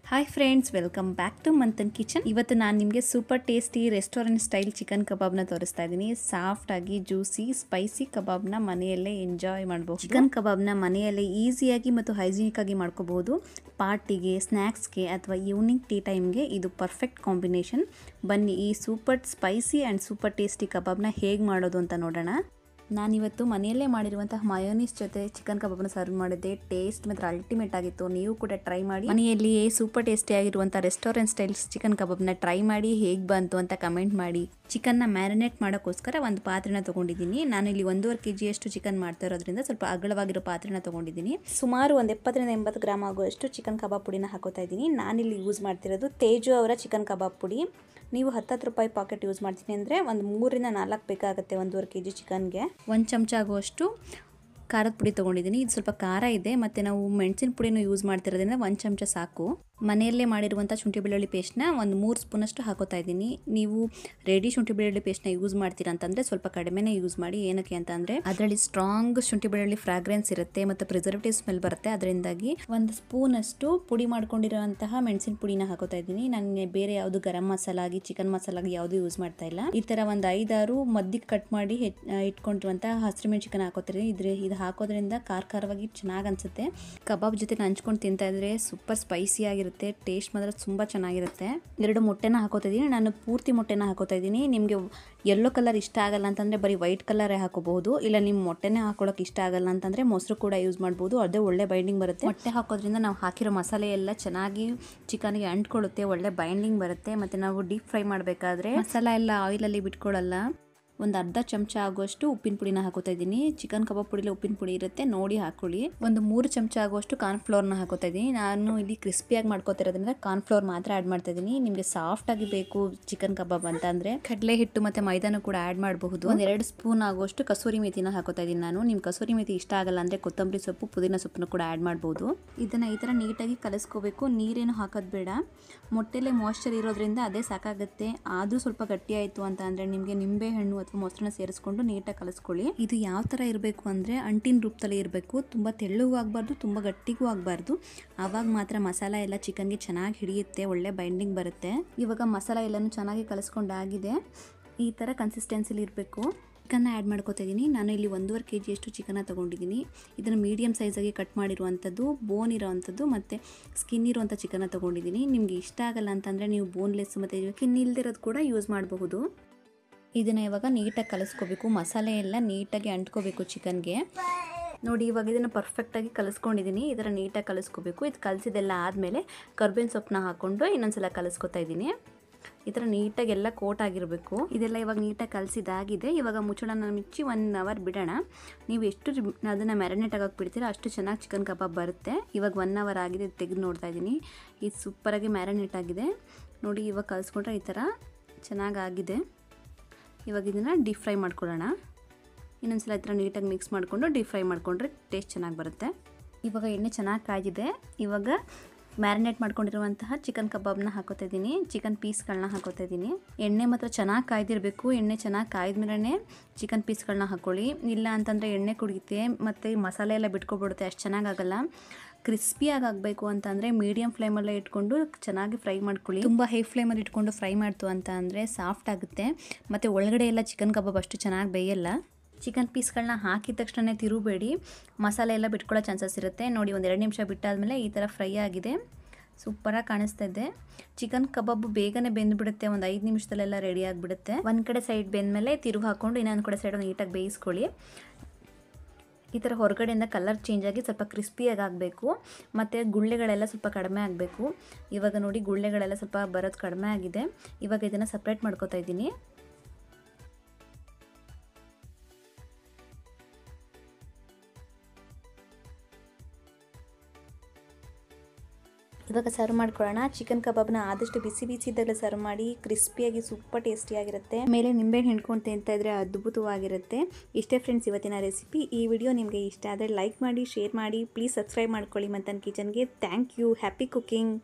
Hi friends, welcome back to Manthan Kitchen. ಇವತ್ತು ನಾನು ನಿಮಗೆ super tasty restaurant style chicken ಕಬಾಬ್ನ ತೋರಿಸ್ತಾ ಇದ್ದೀನಿ. ಸಾಫ್ಟ್ ಆಗಿ ಜ್ಯೂಸಿ ಸ್ಪೈಸಿ ಕಬಾಬ್ನ ಮನೆಯಲ್ಲೇ ಎಂಜಾಯ್ ಮಾಡಬಹುದು. ಚಿಕನ್ ಕಬಾಬ್ನ ಮನೆಯಲ್ಲೇ ಈಸಿಯಾಗಿ ಮತ್ತು ಹೈಜಿನಿಕ್ ಆಗಿ ಮಾಡ್ಕೋಬಹುದು. ಪಾರ್ಟಿಗೆ, ಸ್ನ್ಯಾಕ್ಸ್ಗೆ ಅಥವಾ ಈವ್ನಿಂಗ್ ಟೀ ಟೈಮ್ಗೆ ಇದು ಪರ್ಫೆಕ್ಟ್ ಕಾಂಬಿನೇಷನ್. ಬನ್ನಿ ಈ super spicy and super tasty ಕಬಾಬ್ನ ಹೇಗೆ ಮಾಡೋದು ಅಂತ ನೋಡೋಣ. ನಾನಿವತ್ತು ಮನೆಯಲ್ಲೇ ಮಾಡಿರುವಂತಹ ಮಯೋನೀಸ್ ಜೊತೆ ಚಿಕನ್ ಕಬಾಬ್ನ ಸರ್ವ್ ಮಾಡಿದ್ದೆ. ಟೇಸ್ಟ್ ಮಾತ್ರ ಅಲ್ಟಿಮೇಟ್ ಆಗಿತ್ತು. ನೀವು ಕೂಡ ಟ್ರೈ ಮಾಡಿ. ಮನೆಯಲ್ಲಿಯೇ ಸೂಪರ್ ಟೇಸ್ಟಿ ಆಗಿರುವಂಥ ರೆಸ್ಟೋರೆಂಟ್ ಸ್ಟೈಲ್ಸ್ ಚಿಕನ್ ಕಬಾಬ್ನ ಟ್ರೈ ಮಾಡಿ ಹೇಗೆ ಬಂತು ಅಂತ ಕಮೆಂಟ್ ಮಾಡಿ. ಚಿಕನ್ನ ಮ್ಯಾರಿನೇಟ್ ಮಾಡೋಕ್ಕೋಸ್ಕರ ಒಂದು ಪಾತ್ರೆನ ತೊಗೊಂಡಿದ್ದೀನಿ. ನಾನಿಲ್ಲಿ 1.5 kg ಚಿಕನ್ ಮಾಡ್ತಾ ಇರೋದ್ರಿಂದ ಸ್ವಲ್ಪ ಅಗಲವಾಗಿರೋ ಪಾತ್ರೆನ ತೊಗೊಂಡಿದ್ದೀನಿ. ಸುಮಾರು ಒಂದು 70-80 ಗ್ರಾಮ್ ಆಗುವಷ್ಟು ಚಿಕನ್ ಕಬಾಬ್ ಪುಡಿನ ಹಾಕೋತಾ ಇದ್ದೀನಿ. ನಾನಿಲ್ಲಿ ಯೂಸ್ ಮಾಡ್ತಿರೋದು ತೇಜು ಅವರ ಚಿಕನ್ ಕಬಾಬ್ ಪುಡಿ. ನೀವು 10 ರೂಪಾಯಿ ಪಾಕೆಟ್ ಯೂಸ್ ಮಾಡ್ತೀನಿ ಅಂದರೆ ಒಂದು 3-4 ಬೇಕಾಗುತ್ತೆ 1.5 kg ಚಿಕನ್ಗೆ. 1 ಚಮಚ ಆಗುವಷ್ಟು ಖಾರದ ಪುಡಿ ತೊಗೊಂಡಿದ್ದೀನಿ. ಇದು ಸ್ವಲ್ಪ ಖಾರ ಇದೆ ಮತ್ತು ನಾವು ಮೆಣಸಿನ ಪುಡಿನೂ ಯೂಸ್ ಮಾಡ್ತಿರೋದ್ರಿಂದ 1 ಚಮಚ ಸಾಕು. ಮನೆಯಲ್ಲೇ ಮಾಡಿರುವಂಥ ಶುಂಠಿ ಬೆಳ್ಳುಳ್ಳಿ ಪೇಸ್ಟ್ನ ಒಂದು 3 ಸ್ಪೂನಷ್ಟು ಹಾಕೋತಾ ಇದ್ದೀನಿ. ನೀವು ರೆಡಿ ಶುಂಠಿ ಬೆಳ್ಳುಳ್ಳಿ ಪೇಸ್ಟ್ನ ಯೂಸ್ ಮಾಡ್ತೀರಾ ಅಂತಂದರೆ ಸ್ವಲ್ಪ ಕಡಿಮೆನೇ ಯೂಸ್ ಮಾಡಿ. ಏನಕ್ಕೆ ಅಂತಂದರೆ ಅದರಲ್ಲಿ ಸ್ಟ್ರಾಂಗ್ ಶುಂಠಿ ಬೆಳ್ಳುಳ್ಳಿ ಫ್ರಾಗ್ರೆನ್ಸ್ ಇರುತ್ತೆ ಮತ್ತು ಪ್ರಿಸರ್ವೇಟಿವ್ ಸ್ಮೆಲ್ ಬರುತ್ತೆ. ಅದರಿಂದಾಗಿ 1 ಸ್ಪೂನಷ್ಟು ಪುಡಿ ಮಾಡ್ಕೊಂಡಿರುವಂತಹ ಮೆಣಸಿನ ಪುಡಿನ ಹಾಕೋತಾ ಇದ್ದೀನಿ. ನಾನು ಬೇರೆ ಯಾವುದು ಗರಂ ಮಸಾಲ ಆಗಿ ಚಿಕನ್ ಮಸಾಲ ಆಗಿ ಯಾವುದು ಯೂಸ್ ಮಾಡ್ತಾ ಇಲ್ಲ. ಈ ಥರ ಒಂದು 5-6 ಮದ್ದಿಗೆ ಕಟ್ ಮಾಡಿ ಇಟ್ಕೊಂಡಿರುವಂತಹ ಹಸಿರುಮೆಣಸಿನ ಹಾಕೋತೀನಿ. ಇದು ಹಾಕೋದ್ರಿಂದ ಖಾರವಾಗಿ ಚೆನ್ನಾಗಿ ಅನಿಸುತ್ತೆ. ಕಬಾಬ್ ಜೊತೆ ಹಂಚ್ಕೊಂಡು ತಿಂತಾ ಇದ್ರೆ ಸೂಪರ್ ಸ್ಪೈಸಿ ಆಗಿರುತ್ತೆ. ಟೇಸ್ಟ್ ಮಾತ್ರ ತುಂಬ ಚೆನ್ನಾಗಿರುತ್ತೆ. 2 ಮೊಟ್ಟೆನ ಹಾಕೋತಾ ಇದ್ದೀನಿ. ನಾನು ಪೂರ್ತಿ ಮೊಟ್ಟೆನ ಹಾಕೋತಾ ಇದ್ದೀನಿ. ನಿಮಗೆ ಯೆಲ್ಲೋ ಕಲರ್ ಇಷ್ಟ ಆಗಲ್ಲ ಅಂತಂದರೆ ಬರೀ ವೈಟ್ ಕಲರೇ ಹಾಕೋಬಹುದು. ಇಲ್ಲ ನಿಮ್ಮ ಮೊಟ್ಟೆನೇ ಹಾಕೊಳ್ಳೋಕೆ ಇಷ್ಟ ಆಗಲ್ಲ ಅಂತಂದರೆ ಮೊಸರು ಕೂಡ ಯೂಸ್ ಮಾಡ್ಬೋದು. ಅದೇ ಒಳ್ಳೆ ಬೈಂಡಿಂಗ್ ಬರುತ್ತೆ. ಮೊಟ್ಟೆ ಹಾಕೋದ್ರಿಂದ ನಾವು ಹಾಕಿರೋ ಮಸಾಲೆ ಎಲ್ಲ ಚೆನ್ನಾಗಿ ಚಿಕನ್ಗೆ ಅಂಟ್ಕೊಳ್ಳುತ್ತೆ, ಒಳ್ಳೆ ಬೈಂಡಿಂಗ್ ಬರುತ್ತೆ. ಮತ್ತು ನಾವು ಡೀಪ್ ಫ್ರೈ ಮಾಡಬೇಕಾದ್ರೆ ಮಸಾಲ ಎಲ್ಲ ಆಯಿಲಲ್ಲಿ ಬಿಟ್ಕೊಳ್ಳಲ್ಲ. ಒಂದು ಅರ್ಧ ಚಮಚ ಆಗುವಷ್ಟು ಉಪ್ಪಿನ ಪುಡಿನ ಹಾಕೋತಾ ಇದ್ದೀನಿ. ಚಿಕನ್ ಕಬಾಬ್ ಪುಡಿಲಿ ಉಪ್ಪಿನ ಪುಡಿ ಇರುತ್ತೆ, ನೋಡಿ ಹಾಕೊಳ್ಳಿ. ಒಂದು 3 ಚಮಚ ಆಗುವಷ್ಟು ಕಾರ್ನ್ಫ್ಲೋರ್ನ ಹಾಕೋತಾ ಇದ್ದೀನಿ. ನಾನು ಇಲ್ಲಿ ಕ್ರಿಸ್ಪಿಯಾಗಿ ಮಾಡ್ಕೋತಿರೋದ್ರಿಂದ ಕಾರ್ನ್ಫ್ಲೋರ್ ಮಾತ್ರ ಆ್ಯಡ್ ಮಾಡ್ತಾ ಇದ್ದೀನಿ. ನಿಮಗೆ ಸಾಫ್ಟ್ ಆಗಿ ಬೇಕು ಚಿಕನ್ ಕಬಾಬ್ ಅಂತ ಅಂದರೆ ಕಡಲೆ ಹಿಟ್ಟು ಮತ್ತು ಮೈದಾನು ಕೂಡ ಆ್ಯಡ್ ಮಾಡಬಹುದು. ಒಂದು 2 ಸ್ಪೂನ್ ಆಗುವಷ್ಟು ಕಸೂರಿ ಮೇಥಿನ ಹಾಕೋತಾ ಇದ್ದೀನಿ ನಾನು. ನಿಮ್ಮ ಕಸೂರಿ ಮೇಥಿ ಇಷ್ಟ ಆಗಲ್ಲ ಅಂದರೆ ಕೊತ್ತಂಬರಿ ಸೊಪ್ಪು, ಪುದೀನ ಸೊಪ್ಪನ್ನು ಕೂಡ ಆ್ಯಡ್ ಮಾಡ್ಬೋದು. ಇದನ್ನು ಈ ಥರ ನೀಟಾಗಿ ಕಲಿಸ್ಕೋಬೇಕು. ನೀರೇನು ಹಾಕೋದು ಬೇಡ. ಮೊಟ್ಟೆಲೆ ಮಾಯ್ಶ್ಚರ್ ಇರೋದ್ರಿಂದ ಅದೇ ಸಾಕಾಗುತ್ತೆ. ಆದರೂ ಸ್ವಲ್ಪ ಗಟ್ಟಿ ಆಯಿತು ಅಂತ ಅಂದರೆ ನಿಮಗೆ ನಿಂಬೆ ಹಣ್ಣು ಅಥವಾ ಮೊಸರನ್ನ ಸೇರಿಸ್ಕೊಂಡು ನೀಟಾಗಿ ಕಲಿಸ್ಕೊಳ್ಳಿ. ಇದು ಯಾವ ಥರ ಇರಬೇಕು ಅಂದರೆ ಅಂಟಿನ ರೂಪದಲ್ಲಿ ಇರಬೇಕು. ತುಂಬ ತೆಳ್ಳಗೂ ಆಗಬಾರ್ದು, ತುಂಬ ಗಟ್ಟಿಗೂ ಆಗಬಾರ್ದು. ಆವಾಗ ಮಾತ್ರ ಮಸಾಲ ಎಲ್ಲ ಚಿಕನ್ಗೆ ಚೆನ್ನಾಗಿ ಹಿಡಿಯುತ್ತೆ, ಒಳ್ಳೆ ಬೈಂಡಿಂಗ್ ಬರುತ್ತೆ. ಇವಾಗ ಮಸಾಲ ಎಲ್ಲನೂ ಚೆನ್ನಾಗಿ ಕಲಿಸ್ಕೊಂಡಾಗಿದೆ. ಈ ಥರ ಕನ್ಸಿಸ್ಟೆನ್ಸಿಲಿ ಇರಬೇಕು. ಚಿಕನ್ನ ಆ್ಯಡ್ ಮಾಡ್ಕೋತಾ ಇದ್ದೀನಿ. ನಾನು ಇಲ್ಲಿ 1.5 kg ಚಿಕನ್ನ ತೊಗೊಂಡಿದ್ದೀನಿ. ಇದನ್ನು ಮೀಡಿಯಮ್ ಸೈಜಾಗಿ ಕಟ್ ಮಾಡಿರುವಂಥದ್ದು, ಬೋನ್ ಇರೋವಂಥದ್ದು ಮತ್ತು ಸ್ಕಿನ್ ಇರುವಂಥ ಚಿಕನ್ನ ತೊಗೊಂಡಿದ್ದೀನಿ. ನಿಮಗೆ ಇಷ್ಟ ಆಗಲ್ಲ ಅಂತಂದರೆ ನೀವು ಬೋನ್ಲೆಸ್ ಮತ್ತು ಸ್ಕಿನ್ ಇಲ್ದಿರೋದು ಕೂಡ ಯೂಸ್ ಮಾಡಬಹುದು. ಇದನ್ನು ಇವಾಗ ನೀಟಾಗಿ ಕಲಿಸ್ಕೋಬೇಕು. ಮಸಾಲೆ ಎಲ್ಲ ನೀಟಾಗಿ ಅಂಟ್ಕೋಬೇಕು ಚಿಕನ್ಗೆ. ನೋಡಿ ಇವಾಗ ಇದನ್ನು ಪರ್ಫೆಕ್ಟಾಗಿ ಕಲಿಸ್ಕೊಂಡಿದ್ದೀನಿ. ಇದರ ನೀಟಾಗಿ ಕಲಿಸ್ಕೋಬೇಕು. ಇದು ಕಲಿಸಿದೆಲ್ಲ ಆದಮೇಲೆ ಕರ್ಬೇವಿನ ಸೊಪ್ಪನ್ನ ಹಾಕ್ಕೊಂಡು ಇನ್ನೊಂದ್ಸಲ ಕಲಿಸ್ಕೊತಾ ಇದ್ದೀನಿ. ಈ ಥರ ನೀಟಾಗಿ ಎಲ್ಲ ಕೋಟ್ ಆಗಿರಬೇಕು. ಇದೆಲ್ಲ ಇವಾಗ ನೀಟಾಗಿ ಕಲಿಸಿದಾಗಿದೆ. ಇವಾಗ ಮುಚ್ಚಳನ ಮುಚ್ಚಿ 1 ಅವರ್ ಬಿಡೋಣ. ನೀವು ಎಷ್ಟು ಅದನ್ನು ಮ್ಯಾರಿನೇಟ್ ಆಗೋಕೆ ಬಿಡ್ತೀರಾ ಅಷ್ಟು ಚೆನ್ನಾಗಿ ಚಿಕನ್ ಕಬಾಬ್ ಬರುತ್ತೆ. ಇವಾಗ 1 ಅವರ್ ಆಗಿದೆ, ತೆಗೆದು ನೋಡ್ತಾ ಇದ್ದೀನಿ. ಇದು ಸೂಪರಾಗಿ ಮ್ಯಾರಿನೇಟ್ ಆಗಿದೆ. ನೋಡಿ ಇವಾಗ ಕಲಿಸ್ಕೊಂಡ್ರೆ ಈ ಥರ ಚೆನ್ನಾಗಾಗಿದೆ. ಇವಾಗ ಇದನ್ನು ಡೀಪ್ ಫ್ರೈ ಮಾಡ್ಕೊಳ್ಳೋಣ. ಇನ್ನೊಂದ್ಸಲ ಈ ಥರ ನೀಟಾಗಿ ಮಿಕ್ಸ್ ಮಾಡಿಕೊಂಡು ಡೀಪ್ ಫ್ರೈ ಮಾಡಿಕೊಂಡ್ರೆ ಟೇಸ್ಟ್ ಚೆನ್ನಾಗಿ ಬರುತ್ತೆ. ಇವಾಗ ಎಣ್ಣೆ ಚೆನ್ನಾಗಿ ಕಾಯ್ದಿದೆ. ಇವಾಗ ಮ್ಯಾರಿನೇಟ್ ಮಾಡ್ಕೊಂಡಿರುವಂತಹ ಚಿಕನ್ ಕಬಾಬ್ನ ಹಾಕೋತಾ ಇದ್ದೀನಿ. ಚಿಕನ್ ಪೀಸ್ಗಳನ್ನ ಹಾಕೋತಾ ಇದ್ದೀನಿ. ಎಣ್ಣೆ ಮಾತ್ರ ಚೆನ್ನಾಗಿ ಕಾಯ್ದಿರಬೇಕು. ಎಣ್ಣೆ ಚೆನ್ನಾಗಿ ಕಾಯ್ದ್ಮೇಲೆ ಚಿಕನ್ ಪೀಸ್ಗಳನ್ನ ಹಾಕ್ಕೊಳ್ಳಿ. ಇಲ್ಲ ಅಂತಂದರೆ ಎಣ್ಣೆ ಕುಡಿಯುತ್ತೆ ಮತ್ತು ಮಸಾಲೆ ಎಲ್ಲ ಬಿಟ್ಕೊಬಿಡುತ್ತೆ, ಅಷ್ಟು ಚೆನ್ನಾಗಾಗಲ್ಲ. ಕ್ರಿಸ್ಪಿಯಾಗಿ ಆಗಬೇಕು ಅಂತಂದರೆ ಮೀಡಿಯಮ್ ಫ್ಲೇಮಲ್ಲೇ ಇಟ್ಕೊಂಡು ಚೆನ್ನಾಗಿ ಫ್ರೈ ಮಾಡ್ಕೊಳ್ಳಿ. ತುಂಬ ಹೈ ಫ್ಲೇಮಲ್ಲಿ ಇಟ್ಕೊಂಡು ಫ್ರೈ ಮಾಡ್ತು ಅಂತ ಅಂದರೆ ಸಾಫ್ಟ್ ಆಗುತ್ತೆ ಮತ್ತು ಒಳಗಡೆ ಎಲ್ಲ ಚಿಕನ್ ಕಬಾಬ್ ಅಷ್ಟು ಚೆನ್ನಾಗಿ ಬೇಯಲ್ಲ. ಚಿಕನ್ ಪೀಸ್ಗಳನ್ನ ಹಾಕಿದ ತಕ್ಷಣ ತಿರುಗಬೇಡಿ, ಮಸಾಲೆ ಎಲ್ಲ ಬಿಟ್ಕೊಳ್ಳೋ ಚಾನ್ಸಸ್ ಇರುತ್ತೆ. ನೋಡಿ ಒಂದು 2 ನಿಮಿಷ ಬಿಟ್ಟಾದಮೇಲೆ ಈ ಥರ ಫ್ರೈ ಆಗಿದೆ. ಸೂಪರಾಗಿ ಕಾಣಿಸ್ತಾ ಇದೆ. ಚಿಕನ್ ಕಬಾಬ್ ಬೇಗನೆ ಬೆಂದುಬಿಡುತ್ತೆ. ಒಂದು 5 ನಿಮಿಷದಲ್ಲೆಲ್ಲ ರೆಡಿ ಆಗಿಬಿಡುತ್ತೆ. ಒಂದು ಕಡೆ ಸೈಡ್ ಬೆಂದಮೇಲೆ ತಿರುಗಿ ಹಾಕ್ಕೊಂಡು ಇನ್ನೊಂದು ಕಡೆ ಸೈಡ್ ನೀಟಾಗಿ ಬೇಯಿಸ್ಕೊಳ್ಳಿ. ಈ ಥರ ಹೊರಗಡೆಯಿಂದ ಕಲರ್ ಚೇಂಜ್ ಆಗಿ ಸ್ವಲ್ಪ ಕ್ರಿಸ್ಪಿಯಾಗಿ ಆಗಬೇಕು ಮತ್ತು ಗುಳ್ಳೆಗಳೆಲ್ಲ ಸ್ವಲ್ಪ ಕಡಿಮೆ ಆಗಬೇಕು. ಇವಾಗ ನೋಡಿ ಗುಳ್ಳೆಗಳೆಲ್ಲ ಸ್ವಲ್ಪ ಬರೋದು ಕಡಿಮೆ ಆಗಿದೆ. ಇವಾಗ ಇದನ್ನು ಸಪ್ರೇಟ್ ಮಾಡ್ಕೋತಾ ಇದ್ದೀನಿ. ಇವಾಗ ಸರ್ವ್ ಮಾಡ್ಕೊಳ್ಳೋಣ. ಚಿಕನ್ ಕಬಾಬ್ನ ಆದಷ್ಟು ಬಿಸಿ ಇದ್ದಾಗಲೇ ಸರ್ವ್ ಮಾಡಿ. ಕ್ರಿಸ್ಪಿಯಾಗಿ ಸೂಪರ್ ಟೇಸ್ಟಿಯಾಗಿರುತ್ತೆ. ಮೇಲೆ ನಿಂಬೆ ಹಿಂಡ್ಕೊಂಡು ತಿಂತಾ ಇದ್ರೆ ಅದ್ಭುತವಾಗಿರುತ್ತೆ. ಇಷ್ಟೇ ಫ್ರೆಂಡ್ಸ್ ಇವತ್ತಿನ ರೆಸಿಪಿ. ಈ ವಿಡಿಯೋ ನಿಮಗೆ ಇಷ್ಟ ಆದರೆ ಲೈಕ್ ಮಾಡಿ, ಶೇರ್ ಮಾಡಿ, ಪ್ಲೀಸ್ ಸಬ್ಸ್ಕ್ರೈಬ್ ಮಾಡ್ಕೊಳ್ಳಿ ಮಂಥನ್ ಕಿಚನ್ಗೆ. Thank you. Happy cooking.